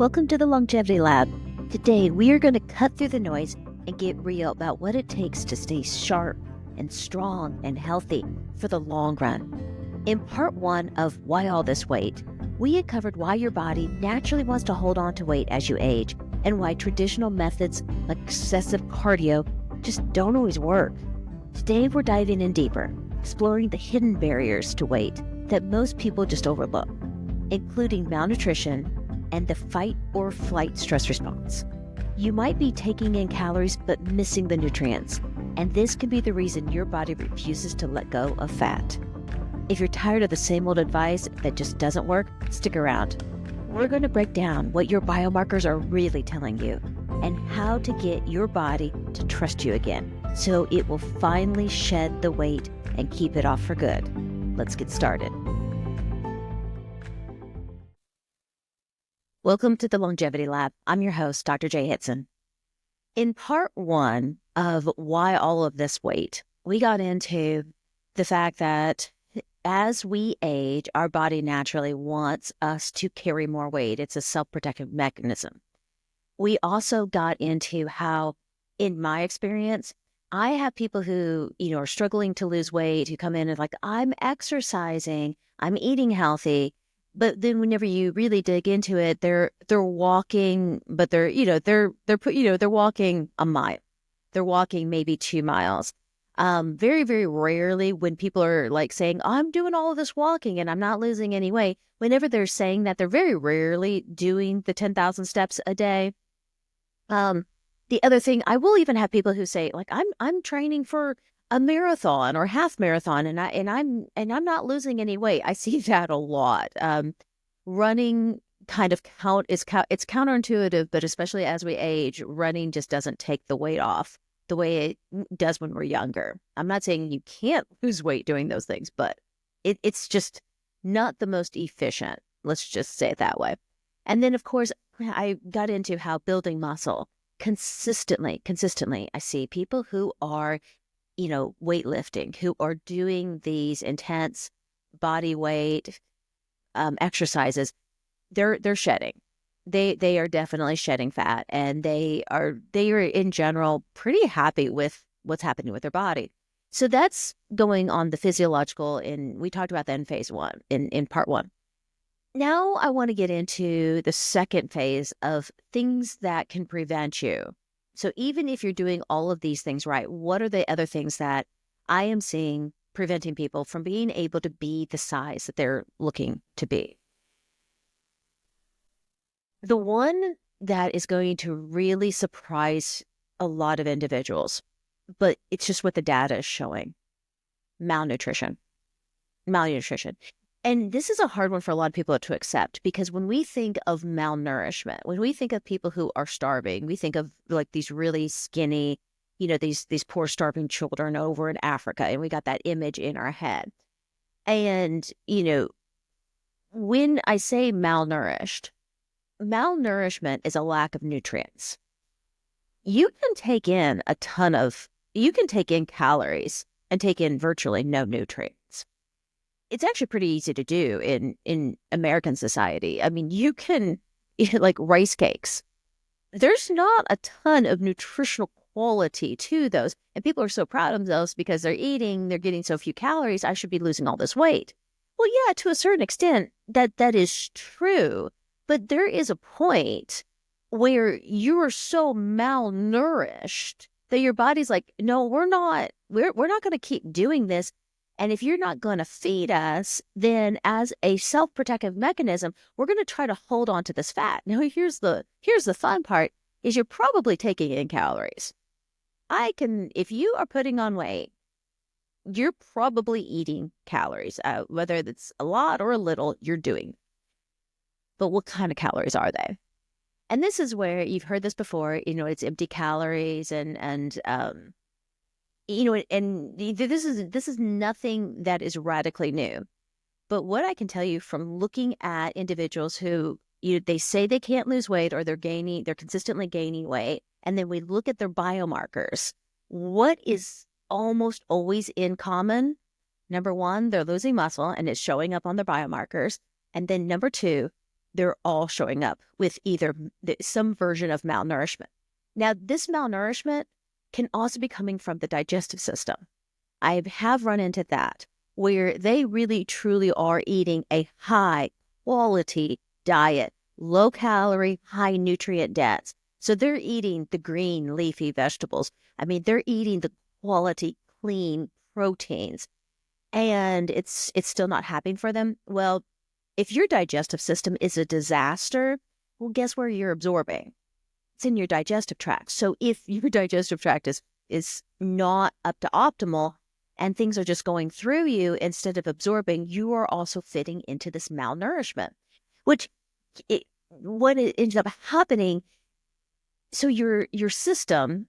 Welcome to the Longevity Lab. Today, we are going to cut through the noise and get real about what it takes to stay sharp and strong and healthy for the long run. In part one of Why All This Weight, we had covered why your body naturally wants to hold on to weight as you age and why traditional methods like excessive cardio just don't always work. Today, we're diving in deeper, exploring the hidden barriers to weight that most people just overlook, including malnutrition and the fight or flight stress response. You might be taking in calories but missing the nutrients, and this can be the reason your body refuses to let go of fat. If you're tired of the same old advice that just doesn't work, stick around. We're going to break down what your biomarkers are really telling you and how to get your body to trust you again so it will finally shed the weight and keep it off for good. Let's get started. Welcome to the Longevity Lab. I'm your host, Dr. J. Hitson. In part one of Why All of This Weight, we got into the fact that as we age, our body naturally wants us to carry more weight. It's a self-protective mechanism. We also got into how, in my experience, I have people who, are struggling to lose weight, who come in and like, I'm exercising, I'm eating healthy. But then whenever you really dig into it, they're walking, but they're walking a mile. They're walking maybe 2 miles. Very, very rarely when people are like saying, I'm doing all of this walking and I'm not losing any weight. Whenever they're saying that, they're very rarely doing the 10,000 steps a day. The other thing, I will even have people who say, like, I'm training for a marathon or half marathon, and I'm not losing any weight. I see that a lot. Running kind of it's counterintuitive, but especially as we age, running just doesn't take the weight off the way it does when we're younger. I'm not saying you can't lose weight doing those things, but it's just not the most efficient. Let's just say it that way. And then, of course, I got into how building muscle consistently, I see people who are weightlifting, who are doing these intense body weight exercises, they're shedding. They are definitely shedding fat, and they are in general pretty happy with what's happening with their body. So that's going on the physiological, and we talked about that in phase one, in part one. Now I want to get into the second phase of things that can prevent you. So even if you're doing all of these things right, what are the other things that I am seeing preventing people from being able to be the size that they're looking to be? The one that is going to really surprise a lot of individuals, but it's just what the data is showing: malnutrition. And this is a hard one for a lot of people to accept, because when we think of malnourishment, when we think of people who are starving, we think of like these really skinny, these poor starving children over in Africa, and we got that image in our head. And, when I say malnourished, malnourishment is a lack of nutrients. You can take in calories and take in virtually no nutrients. It's actually pretty easy to do in American society. I mean, you can eat like rice cakes. There's not a ton of nutritional quality to those. And people are so proud of themselves because they're getting so few calories. I should be losing all this weight. Well, yeah, to a certain extent, that is true. But there is a point where you are so malnourished that your body's like, no, we're not going to keep doing this. And if you're not going to feed us, then as a self-protective mechanism, we're going to try to hold on to this fat. Now, here's the fun part, is you're probably taking in calories. If you are putting on weight, you're probably eating calories, whether it's a lot or a little, you're doing. But what kind of calories are they? And this is where you've heard this before, it's empty calories and this is nothing that is radically new. But what I can tell you from looking at individuals who they say they can't lose weight, or they're consistently gaining weight, and then we look at their biomarkers, what is almost always in common? Number one, they're losing muscle and it's showing up on their biomarkers. And then number two, they're all showing up with either some version of malnourishment. Now, this malnourishment can also be coming from the digestive system. I have run into that, where they really truly are eating a high quality diet, low calorie, high nutrient dense. So they're eating the green leafy vegetables. I mean, they're eating the quality, clean proteins, and it's still not happening for them. Well, if your digestive system is a disaster, well, guess where you're absorbing? It's in your digestive tract. So if your digestive tract is not up to optimal and things are just going through you instead of absorbing, you are also fitting into this malnourishment, which what it ends up happening. So your system,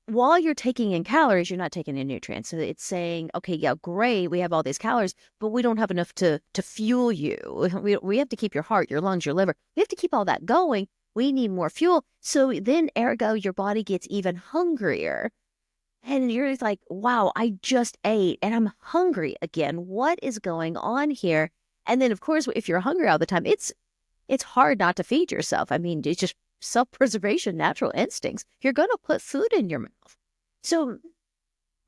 while you're taking in calories, you're not taking in nutrients. So it's saying, okay, yeah, great, we have all these calories, but we don't have enough to fuel you. We have to keep your heart, your lungs, your liver. We have to keep all that going. We need more fuel. So then, ergo, your body gets even hungrier. And you're just like, wow, I just ate and I'm hungry again. What is going on here? And then, of course, if you're hungry all the time, it's hard not to feed yourself. I mean, it's just self-preservation, natural instincts. You're going to put food in your mouth. So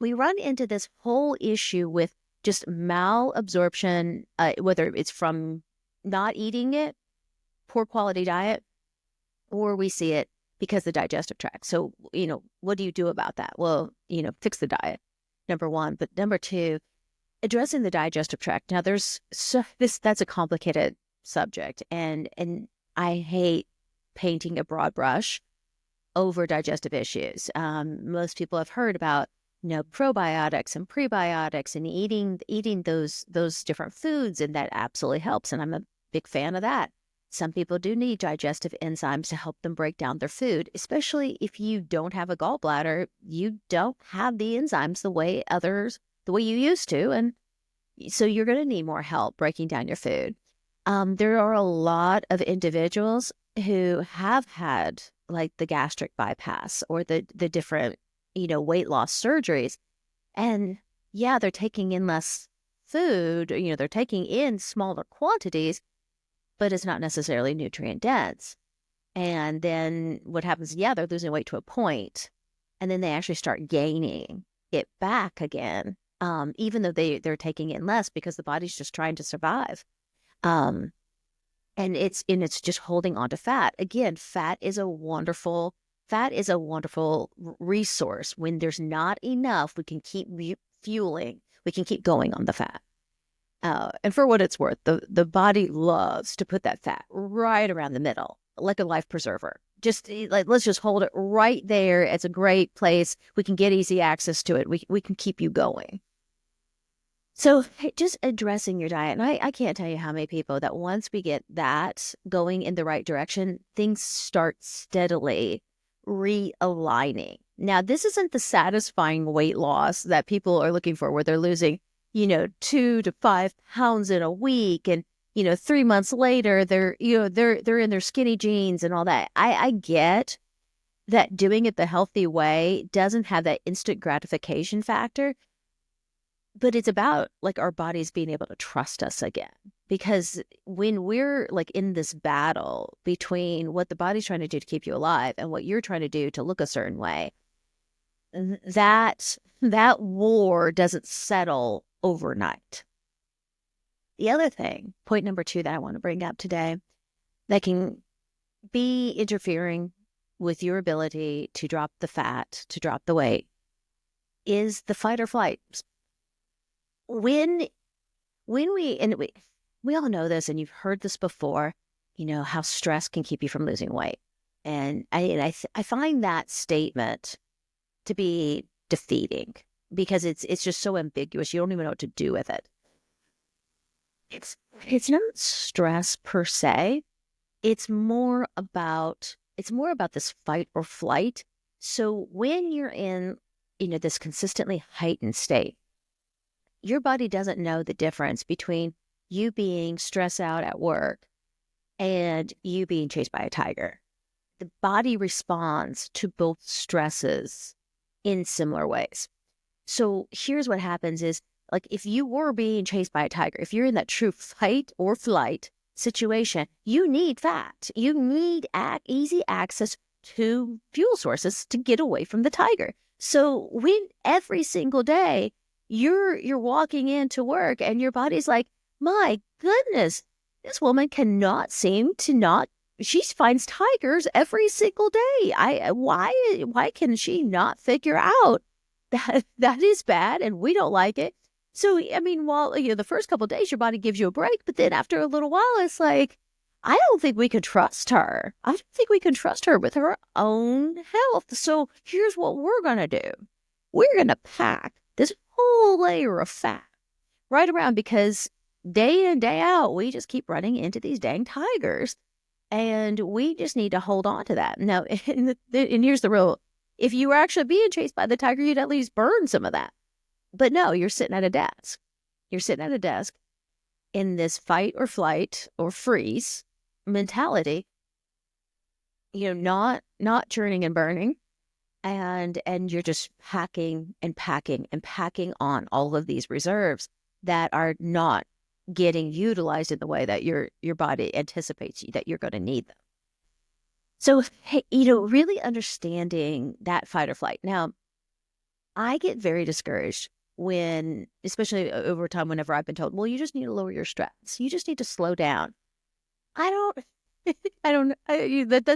we run into this whole issue with just malabsorption, whether it's from not eating it, poor quality diet, or we see it because the digestive tract. So, what do you do about that? Well, fix the diet, number one. But number two, addressing the digestive tract. Now, that's a complicated subject, and I hate painting a broad brush over digestive issues. Most people have heard about probiotics and prebiotics and eating those different foods, and that absolutely helps. And I'm a big fan of that. Some people do need digestive enzymes to help them break down their food, especially if you don't have a gallbladder. You don't have the enzymes the way you used to, and so you're going to need more help breaking down your food. There are a lot of individuals who have had like the gastric bypass or the different, weight loss surgeries. And yeah, they're taking in less food, they're taking in smaller quantities, but it's not necessarily nutrient dense. And then what happens? Yeah, they're losing weight to a point, and then they actually start gaining it back again, even though they're taking in less because the body's just trying to survive. And it's just holding on to fat. Again, fat is a wonderful resource. When there's not enough, we can keep fueling. We can keep going on the fat. And for what it's worth, the body loves to put that fat right around the middle, like a life preserver. Just let's just hold it right there. It's a great place. We can get easy access to it. We can keep you going. So just addressing your diet, and I can't tell you how many people that once we get that going in the right direction, things start steadily realigning. Now, this isn't the satisfying weight loss that people are looking for, where they're losing 2 to 5 pounds in a week. And, 3 months later, they're in their skinny jeans and all that. I get that doing it the healthy way doesn't have that instant gratification factor, but it's about like our bodies being able to trust us again. Because when we're like in this battle between what the body's trying to do to keep you alive and what you're trying to do to look a certain way, that war doesn't settle overnight. The other thing, point number 2 that I want to bring up today, that can be interfering with your ability to drop the fat, to drop the weight, is the fight or flight. When we all know this, and you've heard this before, how stress can keep you from losing weight. And I find that statement to be defeating, because it's just so ambiguous. You don't even know what to do with it. It's not stress per se. It's more about this fight or flight. So when you're in, this consistently heightened state, your body doesn't know the difference between you being stressed out at work and you being chased by a tiger. The body responds to both stresses in similar ways. So here's what happens is, like, if you were being chased by a tiger, if you're in that true fight or flight situation, you need fat. You need easy access to fuel sources to get away from the tiger. So when every single day you're walking into work and your body's like, my goodness, this woman cannot seem to not, she finds tigers every single day. Why can she not figure out that is bad and we don't like it? So, I mean, while, the first couple of days, your body gives you a break, but then after a little while, it's like, I don't think we can trust her. I don't think we can trust her with her own health. So here's what we're going to do. We're going to pack this whole layer of fat right around, because day in, day out, we just keep running into these dang tigers. And we just need to hold on to that. Now, and here's the rule. If you were actually being chased by the tiger, you'd at least burn some of that. But no, you're sitting at a desk. You're sitting at a desk in this fight or flight or freeze mentality, not churning and burning. And you're just packing and packing and packing on all of these reserves that are not getting utilized in the way that your body anticipates that you're going to need them. So, hey, really understanding that fight or flight. Now, I get very discouraged when, especially over time, whenever I've been told, well, you just need to lower your stress. You just need to slow down. That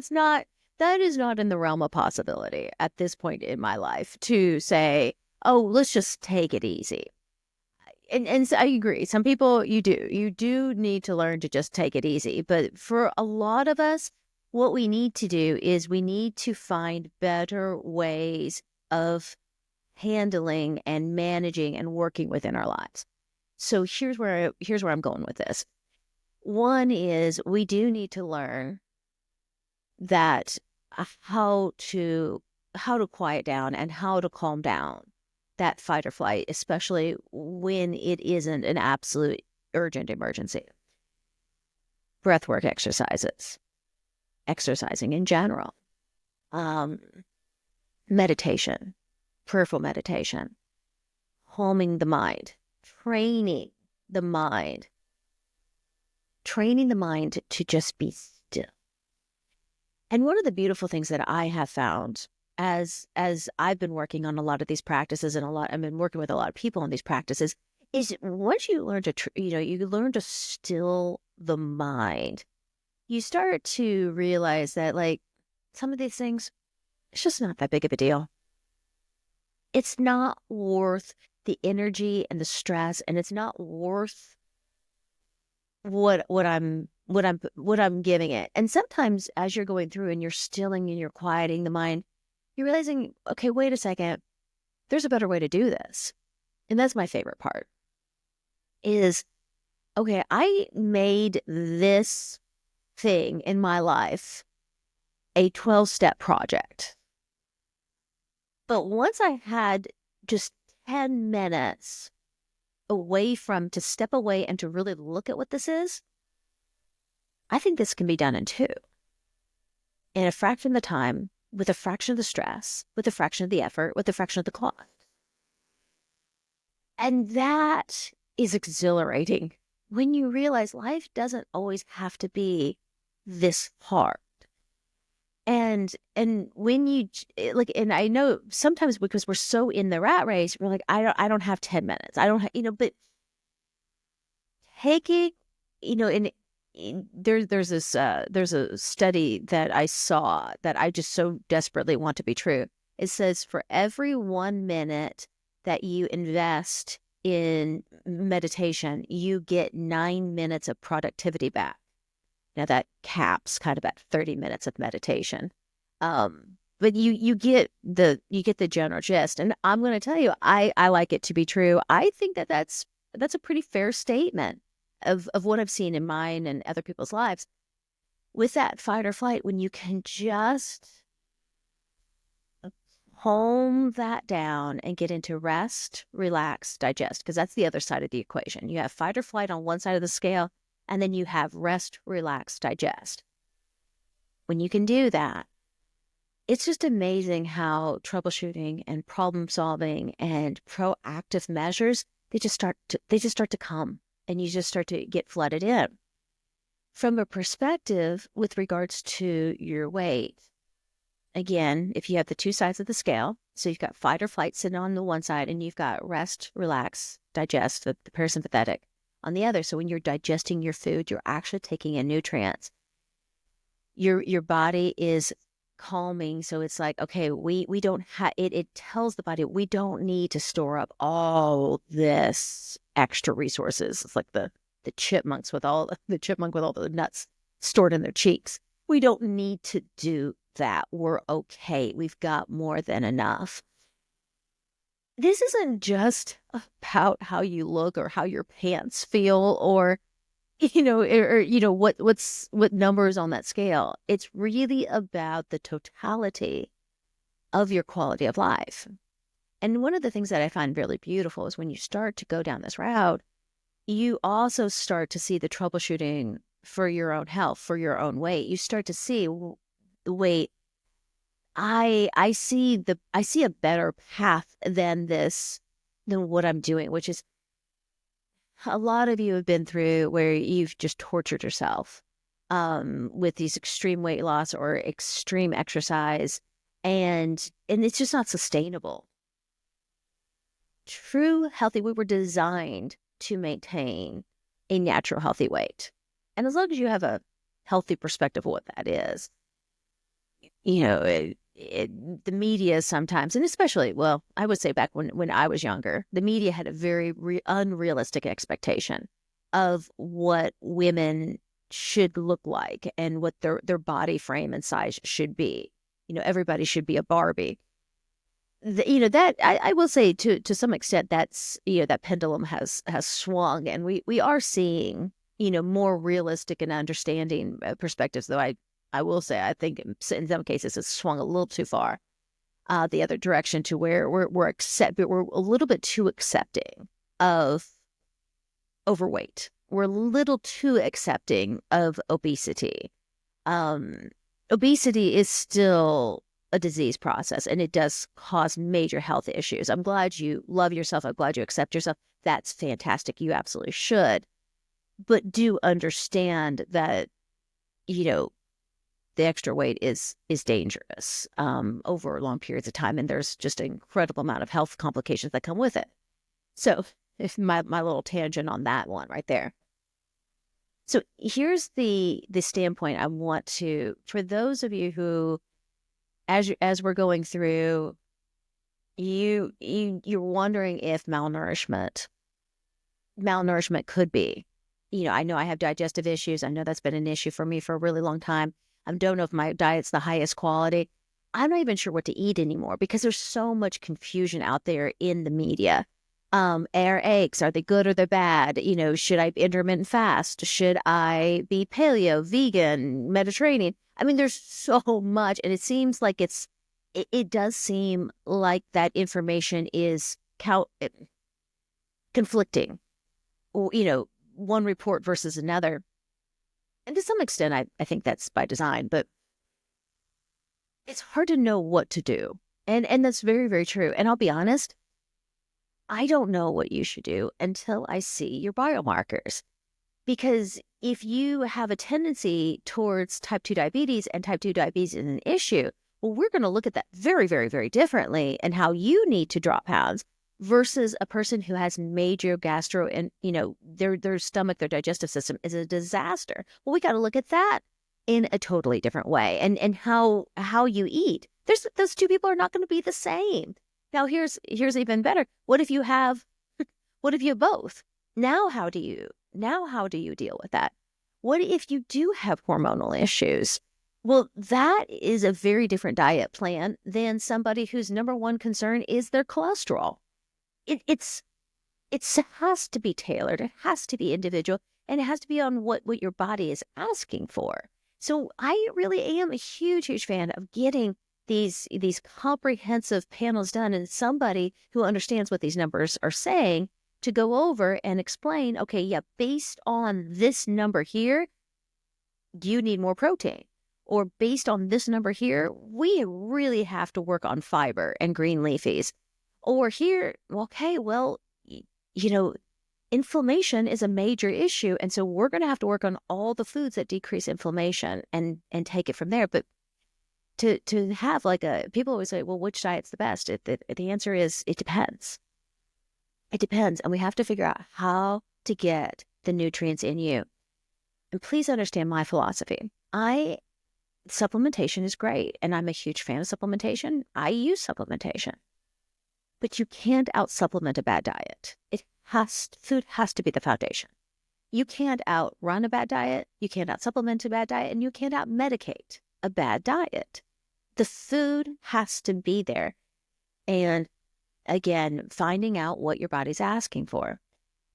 is not in the realm of possibility at this point in my life to say, oh, let's just take it easy. And so I agree. Some people, you do need to learn to just take it easy. But for a lot of us, what we need to do is we need to find better ways of handling and managing and working within our lives. So here's where I'm going with this. One is we do need to learn that how to quiet down and how to calm down that fight or flight, especially when it isn't an absolute urgent emergency. Breathwork exercises, exercising in general, meditation, prayerful meditation, calming the mind, training the mind to just be still. And one of the beautiful things that I have found as I've been working on a lot of these practices and I've been working with a lot of people on these practices is once you learn to, you learn to still the mind, you start to realize that like some of these things, it's just not that big of a deal. It's not worth the energy and the stress, and it's not worth what I'm giving it. And sometimes as you're going through and you're stilling and you're quieting the mind, you're realizing, okay, wait a second, there's a better way to do this. And that's my favorite part is, okay, I made this thing in my life a 12-step project. But once I had just 10 minutes to step away and to really look at what this is, I think this can be done in 2. In a fraction of the time, with a fraction of the stress, with a fraction of the effort, with a fraction of the cost. And that is exhilarating when you realize life doesn't always have to be this hard. And when you and I know sometimes because we're so in the rat race, we're like, I don't have 10 minutes. I don't have, but taking, there's a study that I saw that I just so desperately want to be true. It says for every 1 minute that you invest in meditation, you get 9 minutes of productivity back. Now that caps kind of at 30 minutes of meditation. But you get the general gist. And I'm going to tell you, I like it to be true. I think that's a pretty fair statement of what I've seen in mine and other people's lives. With that fight or flight, when you can just calm that down and get into rest, relax, digest, because that's the other side of the equation. You have fight or flight on one side of the scale, and then you have rest, relax, digest. When you can do that, it's just amazing how troubleshooting and problem solving and proactive measures, they just start to come, and you just start to get flooded in. From a perspective with regards to your weight, again, if you have the two sides of the scale, so you've got fight or flight sitting on the one side, and you've got rest, relax, digest, the parasympathetic on the other. So when you're digesting your food, you're actually taking in nutrients. Your body is calming. So it's like, okay, we don't have it tells the body we don't need to store up all this extra resources. It's like the chipmunk with all the nuts stored in their cheeks. We don't need to do that. We're okay. We've got more than enough. This isn't just about how you look or how your pants feel or what numbers on that scale. It's really about the totality of your quality of life. And one of the things that I find really beautiful is when you start to go down this route, you also start to see the troubleshooting for your own health, for your own weight. You start to see the weight. I see a better path than what I'm doing, which is a lot of you have been through where you've just tortured yourself with these extreme weight loss or extreme exercise, and it's just not sustainable. True healthy, we were designed to maintain a natural healthy weight. And as long as you have a healthy perspective of what that is, the media sometimes, and especially, well, I would say back when I was younger, the media had a very unrealistic expectation of what women should look like and what their body frame and size should be. Everybody should be a Barbie. That I will say to some extent that's that pendulum has swung, and we are seeing more realistic and understanding perspectives. Though I will say I think in some cases it's swung a little too far the other direction to where we're a little bit too accepting of overweight. We're a little too accepting of obesity. Obesity is still a disease process, and it does cause major health issues. I'm glad you love yourself. I'm glad you accept yourself. That's fantastic. You absolutely should. But do understand that, the extra weight is dangerous over long periods of time, and there's just an incredible amount of health complications that come with it. So if my little tangent on that one right there. So here's the standpoint I want to, for those of you who, as we're going through, you're wondering if malnourishment could be. I know I have digestive issues. I know that's been an issue for me for a really long time. I don't know if my diet's the highest quality. I'm not even sure what to eat anymore because there's so much confusion out there in the media. Are eggs, are they good or they're bad? Should I intermittent fast? Should I be paleo, vegan, Mediterranean? I mean, there's so much, and it seems like it does seem like that information is conflicting, or, one report versus another. And to some extent, I think that's by design, but it's hard to know what to do. And that's very, very true. And I'll be honest, I don't know what you should do until I see your biomarkers. Because if you have a tendency towards type 2 diabetes and type 2 diabetes is an issue, well, we're going to look at that very, very, very differently and how you need to drop pounds versus a person who has major gastro and, their stomach, their digestive system is a disaster. Well, we got to look at that in a totally different way and how you eat. Those two people are not going to be the same. Now, here's even better. What if you have both? Now, how do you deal with that? What if you do have hormonal issues? Well, that is a very different diet plan than somebody whose number one concern is their cholesterol. It has to be tailored. It has to be individual, and it has to be on what your body is asking for. So I really am a huge, huge fan of getting these comprehensive panels done, and somebody who understands what these numbers are saying to go over and explain, okay, yeah, based on this number here, you need more protein. Or based on this number here, we really have to work on fiber and green leafies. Or here, okay, well, inflammation is a major issue. And so we're going to have to work on all the foods that decrease inflammation and take it from there. But to have people always say, well, which diet's the best? The answer is, it depends. It depends. And we have to figure out how to get the nutrients in you. And please understand my philosophy. Supplementation is great. And I'm a huge fan of supplementation. I use supplementation. But you can't out-supplement a bad diet. Food has to be the foundation. You can't outrun a bad diet, you can't out-supplement a bad diet, and you can't out-medicate a bad diet. The food has to be there. And again, finding out what your body's asking for.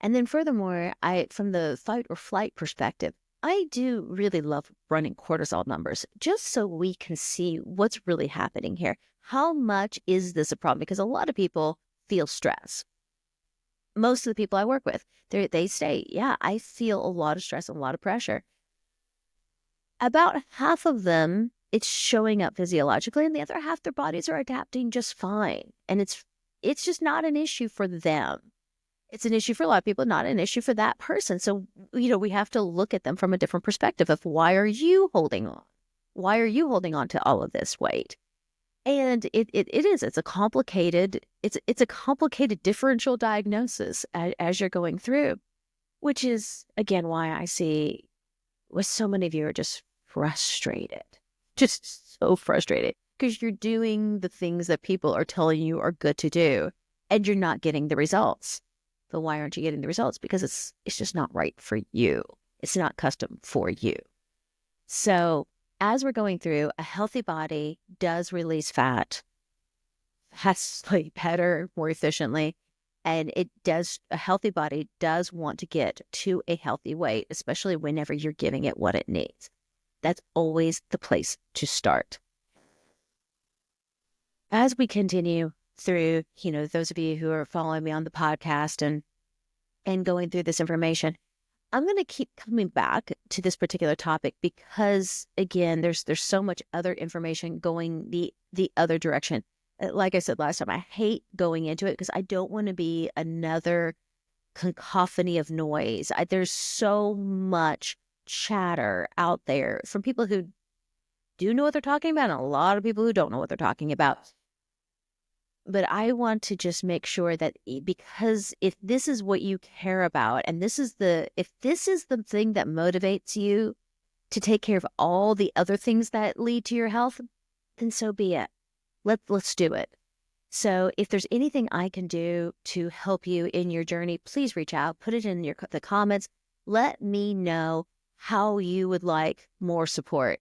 And then furthermore, from the fight or flight perspective, I do really love running cortisol numbers just so we can see what's really happening here. How much is this a problem? Because a lot of people feel stress. Most of the people I work with, they say, yeah, I feel a lot of stress and a lot of pressure. About half of them, it's showing up physiologically, and the other half, their bodies are adapting just fine. And it's just not an issue for them. It's an issue for a lot of people, not an issue for that person. So, we have to look at them from a different perspective of why are you holding on? Why are you holding on to all of this weight? And it's a complicated differential diagnosis as you're going through, which is, again, why I see with so many of you are just frustrated, just so frustrated, because you're doing the things that people are telling you are good to do, and you're not getting the results. But why aren't you getting the results? Because it's just not right for you. It's not custom for you. So as we're going through, a healthy body does release fat, has sleep better, more efficiently, and a healthy body does want to get to a healthy weight, especially whenever you're giving it what it needs. That's always the place to start. As we continue through, those of you who are following me on the podcast and going through this information, I'm going to keep coming back to this particular topic because, again, there's so much other information going the other direction. Like I said last time, I hate going into it because I don't want to be another cacophony of noise. There's so much chatter out there from people who do know what they're talking about and a lot of people who don't know what they're talking about. But I want to just make sure that, because if this is what you care about, and if this is the thing that motivates you to take care of all the other things that lead to your health, then so be it. Let's do it. So if there's anything I can do to help you in your journey, please reach out, put it in the comments. Let me know how you would like more support.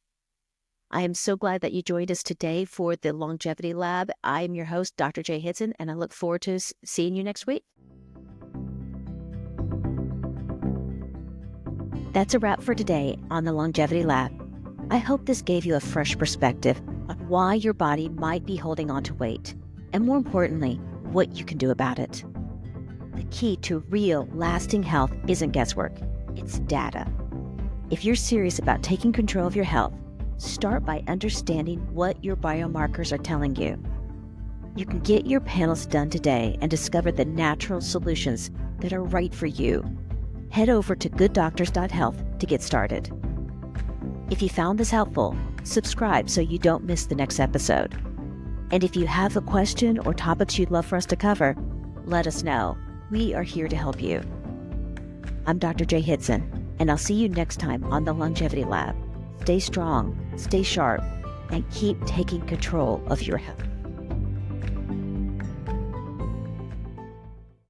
I am so glad that you joined us today for the Longevity Lab. I'm your host, Dr. J. Hitson, and I look forward to seeing you next week. That's a wrap for today on the Longevity Lab. I hope this gave you a fresh perspective on why your body might be holding on to weight, and more importantly, what you can do about it. The key to real, lasting health isn't guesswork, it's data. If you're serious about taking control of your health, start by understanding what your biomarkers are telling you. You can get your panels done today and discover the natural solutions that are right for you. Head over to GoodDoctors.Health to get started. If you found this helpful, subscribe so you don't miss the next episode. And if you have a question or topics you'd love for us to cover, let us know. We are here to help you. I'm Dr. J. Hitson, and I'll see you next time on the Longevity Lab. Stay strong, stay sharp, and keep taking control of your health.